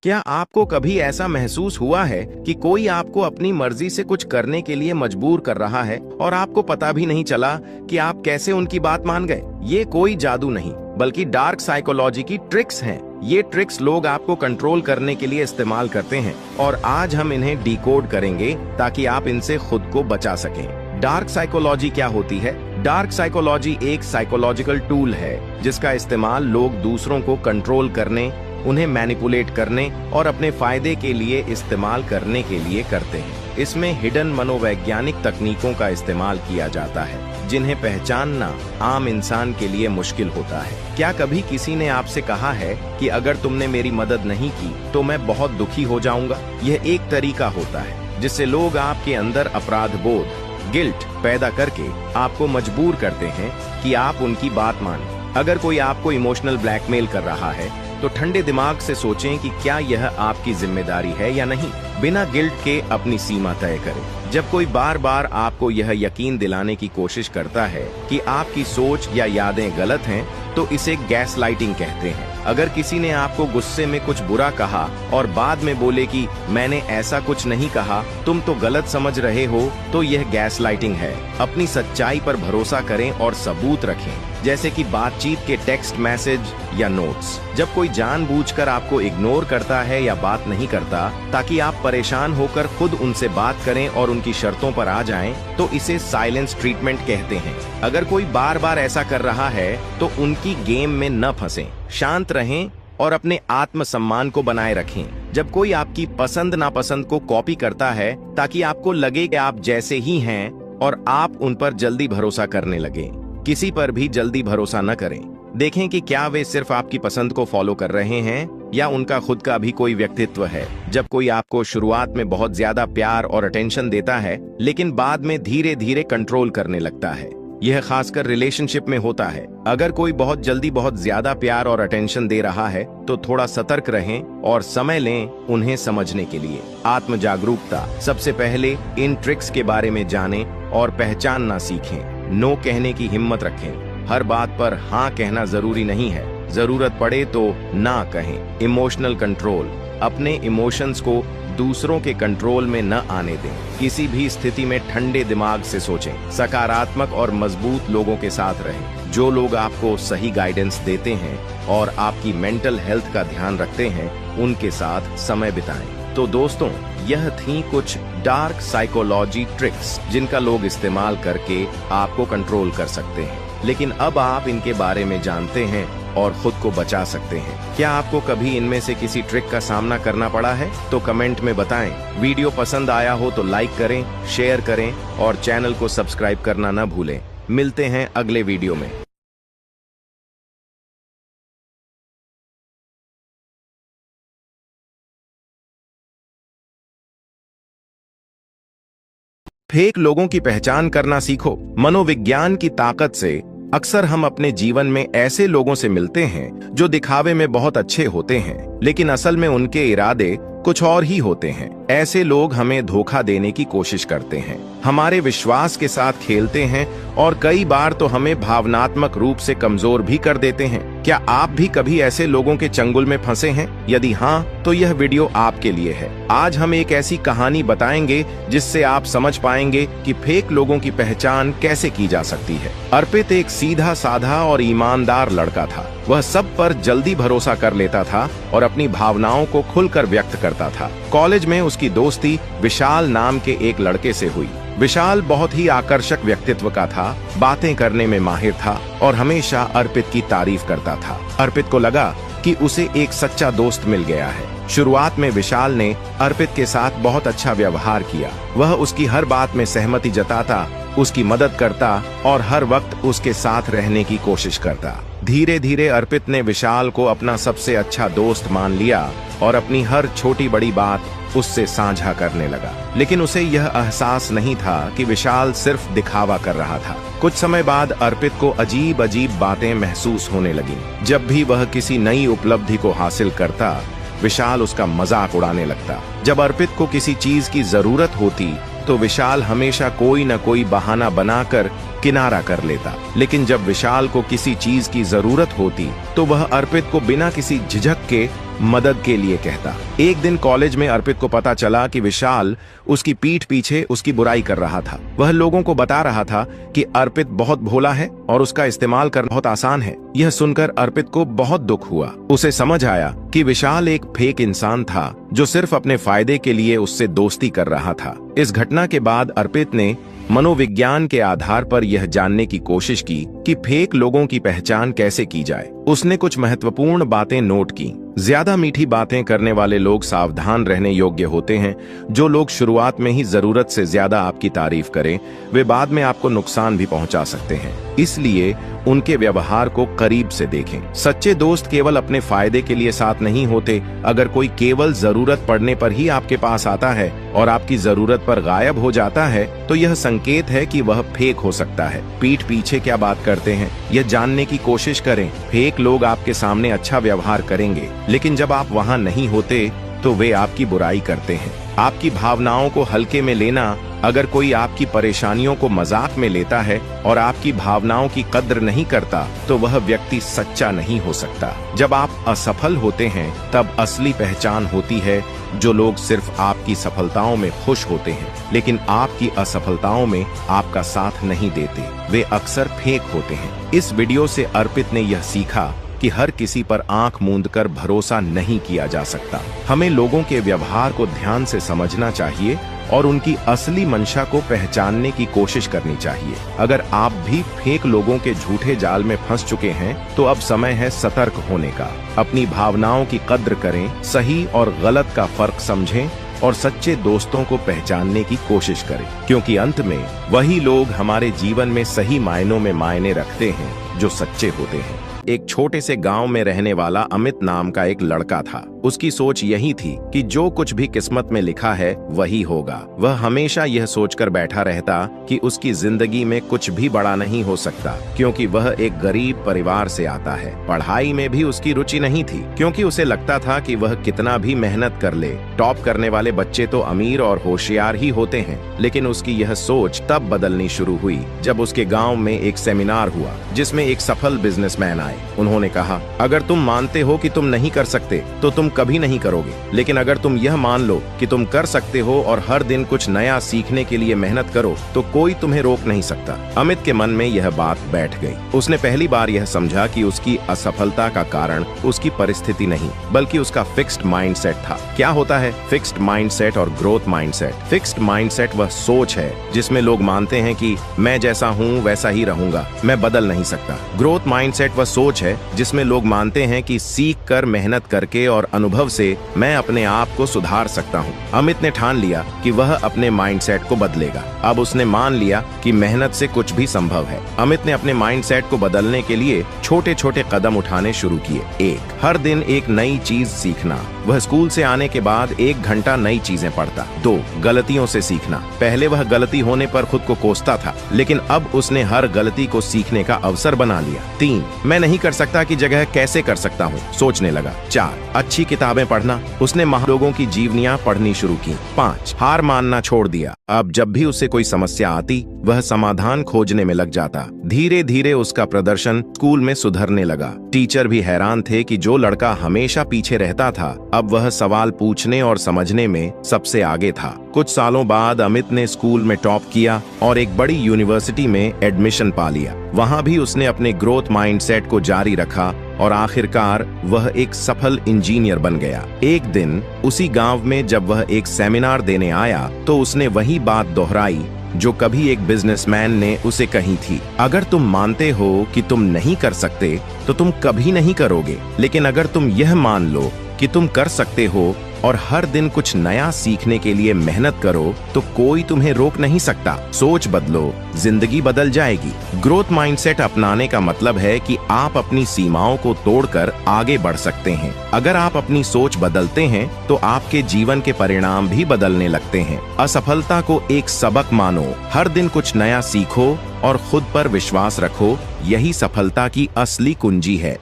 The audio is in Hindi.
क्या आपको कभी ऐसा महसूस हुआ है कि कोई आपको अपनी मर्जी से कुछ करने के लिए मजबूर कर रहा है और आपको पता भी नहीं चला कि आप कैसे उनकी बात मान गए? ये कोई जादू नहीं, बल्कि डार्क साइकोलॉजी की ट्रिक्स हैं। ये ट्रिक्स लोग आपको कंट्रोल करने के लिए इस्तेमाल करते हैं और आज हम इन्हें डिकोड करेंगे ताकि आप इनसे खुद को बचा सकें। डार्क साइकोलॉजी क्या होती है? डार्क साइकोलॉजी एक साइकोलॉजिकल टूल है जिसका इस्तेमाल लोग दूसरों को कंट्रोल करने, उन्हें मैनिपुलेट करने और अपने फायदे के लिए इस्तेमाल करने के लिए करते हैं। इसमें हिडन मनोवैज्ञानिक तकनीकों का इस्तेमाल किया जाता है जिन्हें पहचानना आम इंसान के लिए मुश्किल होता है। क्या कभी किसी ने आपसे कहा है कि अगर तुमने मेरी मदद नहीं की तो मैं बहुत दुखी हो जाऊंगा? यह एक तरीका होता है जिससे लोग आपके अंदर अपराध बोध, गिल्ट पैदा करके आपको मजबूर करते हैं कि आप उनकी बात मानें। अगर कोई आपको इमोशनल ब्लैकमेल कर रहा है तो ठंडे दिमाग से सोचें कि क्या यह आपकी जिम्मेदारी है या नहीं। बिना गिल्ट के अपनी सीमा तय करें। जब कोई बार बार आपको यह यकीन दिलाने की कोशिश करता है कि आपकी सोच या यादें गलत हैं, तो इसे गैसलाइटिंग कहते हैं। अगर किसी ने आपको गुस्से में कुछ बुरा कहा और बाद में बोले कि मैंने ऐसा कुछ नहीं कहा, तुम तो गलत समझ रहे हो, तो यह गैसलाइटिंग है। अपनी सच्चाई पर भरोसा करें और सबूत रखें, जैसे कि बातचीत के टेक्स्ट मैसेज या नोट्स। जब कोई जानबूझकर आपको इग्नोर करता है या बात नहीं करता ताकि आप परेशान होकर खुद उनसे बात करें और उनकी शर्तों पर आ जाएं, तो इसे साइलेंस ट्रीटमेंट कहते हैं। अगर कोई बार बार ऐसा कर रहा है तो उनकी गेम में न फंसें, शांत रहें और अपने आत्मसम्मान को बनाए रखें। जब कोई आपकी पसंद नापसंद को कॉपी करता है ताकि आपको लगे कि आप जैसे ही हैं और आप उन पर जल्दी भरोसा करने लगे, किसी पर भी जल्दी भरोसा न करें। देखें कि क्या वे सिर्फ आपकी पसंद को फॉलो कर रहे हैं या उनका खुद का भी कोई व्यक्तित्व है। जब कोई आपको शुरुआत में बहुत ज्यादा प्यार और अटेंशन देता है लेकिन बाद में धीरे धीरे कंट्रोल करने लगता है, यह खासकर रिलेशनशिप में होता है। अगर कोई बहुत जल्दी बहुत ज्यादा प्यार और अटेंशन दे रहा है तो थोड़ा सतर्क रहें और समय लें उन्हें समझने के लिए। आत्म जागरूकता। सबसे पहले इन ट्रिक्स के बारे में जानें और पहचानना सीखें। नो कहने की हिम्मत रखें। हर बात पर हाँ कहना जरूरी नहीं है, जरूरत पड़े तो ना कहें। Emotional control. अपने इमोशंस को दूसरों के कंट्रोल में न आने दें। किसी भी स्थिति में ठंडे दिमाग से सोचें। सकारात्मक और मजबूत लोगों के साथ रहें, जो लोग आपको सही गाइडेंस देते हैं और आपकी मेंटल हेल्थ का ध्यान रखते हैं, उनके साथ समय बिताएं। तो दोस्तों, यह थी कुछ डार्क साइकोलॉजी ट्रिक्स जिनका लोग इस्तेमाल करके आपको कंट्रोल कर सकते हैं। लेकिन अब आप इनके बारे में जानते हैं और खुद को बचा सकते हैं। क्या आपको कभी इनमें से किसी ट्रिक का सामना करना पड़ा है? तो कमेंट में बताएं। वीडियो पसंद आया हो तो लाइक करें, शेयर करें और चैनल को सब्सक्राइब करना न भूलें। मिलते हैं अगले वीडियो में। फेक लोगों की पहचान करना सीखो। मनोविज्ञान की ताकत से अक्सर हम अपने जीवन में ऐसे लोगों से मिलते हैं जो दिखावे में बहुत अच्छे होते हैं, लेकिन असल में उनके इरादे कुछ और ही होते हैं। ऐसे लोग हमें धोखा देने की कोशिश करते हैं, हमारे विश्वास के साथ खेलते हैं और कई बार तो हमें भावनात्मक रूप से कमजोर भी कर देते हैं। क्या आप भी कभी ऐसे लोगों के चंगुल में फंसे हैं? यदि हाँ, तो यह वीडियो आपके लिए है। आज हम एक ऐसी कहानी बताएंगे जिससे आप समझ पाएंगे कि फेक लोगों की पहचान कैसे की जा सकती है। अर्पित एक सीधा साधा और ईमानदार लड़का था। वह सब पर जल्दी भरोसा कर लेता था और अपनी भावनाओं को खुलकर व्यक्त करता था। कॉलेज में उसकी दोस्ती विशाल नाम के एक लड़के से हुई। विशाल बहुत ही आकर्षक व्यक्तित्व का था, बातें करने में माहिर था और हमेशा अर्पित की तारीफ करता था। अर्पित को लगा कि उसे एक सच्चा दोस्त मिल गया है। शुरुआत में विशाल ने अर्पित के साथ बहुत अच्छा व्यवहार किया। वह उसकी हर बात में सहमति जताता, उसकी मदद करता और हर वक्त उसके साथ रहने की कोशिश करता। धीरे धीरे अर्पित ने विशाल को अपना सबसे अच्छा दोस्त मान लिया और अपनी हर छोटी बड़ी बात उससे साझा करने लगा। लेकिन उसे यह एहसास नहीं था कि विशाल सिर्फ दिखावा कर रहा था। कुछ समय बाद अर्पित को अजीब अजीब बातें महसूस होने लगीं। जब भी वह किसी नई उपलब्धि को हासिल करता, विशाल उसका मजाक उड़ाने लगता। जब अर्पित को किसी चीज की जरूरत होती तो विशाल हमेशा कोई न कोई बहाना बनाकर किनारा कर लेता। लेकिन जब विशाल को किसी चीज की जरूरत होती तो वह अर्पित को बिना किसी झिझक के मदद के लिए कहता। एक दिन कॉलेज में अर्पित को पता चला कि विशाल उसकी पीठ पीछे उसकी बुराई कर रहा था। वह लोगों को बता रहा था कि अर्पित बहुत भोला है और उसका इस्तेमाल करना बहुत आसान है। यह सुनकर अर्पित को बहुत दुख हुआ। उसे समझ आया कि विशाल एक फेक इंसान था जो सिर्फ अपने फायदे के लिए उससे दोस्ती कर रहा था। इस घटना के बाद अर्पित ने मनोविज्ञान के आधार पर यह जानने की कोशिश की कि फेक लोगों की पहचान कैसे की जाए। उसने कुछ महत्वपूर्ण बातें नोट की। ज्यादा मीठी बातें करने वाले लोग सावधान रहने योग्य होते हैं। जो लोग शुरुआत में ही जरूरत से ज्यादा आपकी तारीफ करें, वे बाद में आपको नुकसान भी पहुंचा सकते हैं। इसलिए उनके व्यवहार को करीब से देखें। सच्चे दोस्त केवल अपने फायदे के लिए साथ नहीं होते। अगर कोई केवल जरूरत पड़ने पर ही आपके पास आता है और आपकी जरूरत पर गायब हो जाता है, तो यह संकेत है कि वह फेक हो सकता है। पीठ पीछे क्या बात करते हैं, यह जानने की कोशिश करें। फेक लोग आपके सामने अच्छा व्यवहार करेंगे, लेकिन जब आप वहां नहीं होते तो वे आपकी बुराई करते हैं। आपकी भावनाओं को हल्के में लेना। अगर कोई आपकी परेशानियों को मजाक में लेता है और आपकी भावनाओं की कद्र नहीं करता, तो वह व्यक्ति सच्चा नहीं हो सकता। जब आप असफल होते हैं तब असली पहचान होती है। जो लोग सिर्फ आपकी सफलताओं में खुश होते हैं लेकिन आपकी असफलताओं में आपका साथ नहीं देते, वे अक्सर फेक होते हैं। इस वीडियो से अर्पित ने यह सीखा कि हर किसी पर आंख मूंद कर भरोसा नहीं किया जा सकता। हमें लोगों के व्यवहार को ध्यान से समझना चाहिए और उनकी असली मंशा को पहचानने की कोशिश करनी चाहिए। अगर आप भी फेक लोगों के झूठे जाल में फंस चुके हैं, तो अब समय है सतर्क होने का। अपनी भावनाओं की कद्र करें, सही और गलत का फर्क समझें और सच्चे दोस्तों को पहचानने की कोशिश करें, क्योंकि अंत में वही लोग हमारे जीवन में सही मायनों में मायने रखते हैं जो सच्चे होते हैं। एक छोटे से गांव में रहने वाला अमित नाम का एक लड़का था। उसकी सोच यही थी कि जो कुछ भी किस्मत में लिखा है वही होगा। वह हमेशा यह सोचकर बैठा रहता कि उसकी जिंदगी में कुछ भी बड़ा नहीं हो सकता, क्योंकि वह एक गरीब परिवार से आता है। पढ़ाई में भी उसकी रुचि नहीं थी, क्योंकि उसे लगता था कि वह कितना भी मेहनत कर ले, टॉप करने वाले बच्चे तो अमीर और होशियार ही होते हैं। लेकिन उसकी यह सोच तब बदलनी शुरू हुई जब उसके गाँव में एक सेमिनार हुआ, जिसमें एक सफल बिजनेसमैन आए। उन्होंने कहा, अगर तुम मानते हो कि तुम नहीं कर सकते तो तुम कभी नहीं करोगे, लेकिन अगर तुम यह मान लो कि तुम कर सकते हो और हर दिन कुछ नया सीखने के लिए मेहनत करो, तो कोई तुम्हें रोक नहीं सकता। अमित के मन में यह बात बैठ गई। उसने पहली बार यह समझा कि उसकी असफलता का कारण उसकी परिस्थिति नहीं, बल्कि उसका फिक्स्ड माइंडसेट था। क्या होता है फिक्स्ड माइंडसेट और ग्रोथ माइंडसेट? फिक्स्ड माइंडसेट वह सोच है जिसमें लोग मानते हैं कि मैं जैसा हूँ वैसा ही रहूंगा, मैं बदल नहीं सकता। ग्रोथ माइंडसेट वह सोच है जिसमें लोग मानते हैं कि सीख कर, मेहनत करके और अनुभव से मैं अपने आप को सुधार सकता हूं। अमित ने ठान लिया कि वह अपने माइंडसेट को बदलेगा। अब उसने मान लिया कि मेहनत से कुछ भी संभव है। अमित ने अपने माइंडसेट को बदलने के लिए छोटे छोटे कदम उठाने शुरू किए। 1. हर दिन एक नई चीज सीखना। वह स्कूल से आने के बाद 1 घंटा नई चीजें पढ़ता। 2. गलतियों से सीखना। पहले वह गलती होने पर खुद को कोसता था, लेकिन अब उसने हर गलती को सीखने का अवसर बना लिया। 3. मैं नहीं कर सकता की जगह कैसे कर सकता हूँ सोचने लगा। 4. अच्छी किताबें पढ़ना। उसने महालोगों की जीवनियां पढ़नी शुरू की। 5. हार मानना छोड़ दिया। अब जब भी उसे कोई समस्या आती, वह समाधान खोजने में लग जाता। धीरे धीरे उसका प्रदर्शन स्कूल में सुधरने लगा। टीचर भी हैरान थे कि जो लड़का हमेशा पीछे रहता था, अब वह सवाल पूछने और समझने में सबसे आगे था। कुछ सालों बाद अमित ने स्कूल में टॉप किया और एक बड़ी यूनिवर्सिटी में एडमिशन पा लिया। वहां भी उसने अपने ग्रोथ माइंडसेट को जारी रखा और आखिरकार वह एक सफल इंजीनियर बन गया। एक दिन उसी गांव में जब वह एक सेमिनार देने आया, तो उसने वही बात दोहराई जो कभी एक बिजनेसमैन ने उसे कही थी। अगर तुम मानते हो कि तुम नहीं कर सकते, तो तुम कभी नहीं करोगे, लेकिन अगर तुम यह मान लो कि तुम कर सकते हो और हर दिन कुछ नया सीखने के लिए मेहनत करो, तो कोई तुम्हें रोक नहीं सकता। सोच बदलो, जिंदगी बदल जाएगी। ग्रोथ माइंडसेट अपनाने का मतलब है कि आप अपनी सीमाओं को तोड़कर आगे बढ़ सकते हैं। अगर आप अपनी सोच बदलते हैं, तो आपके जीवन के परिणाम भी बदलने लगते हैं। असफलता को एक सबक मानो, हर दिन कुछ नया सीखो और खुद पर विश्वास रखो। यही सफलता की असली कुंजी है।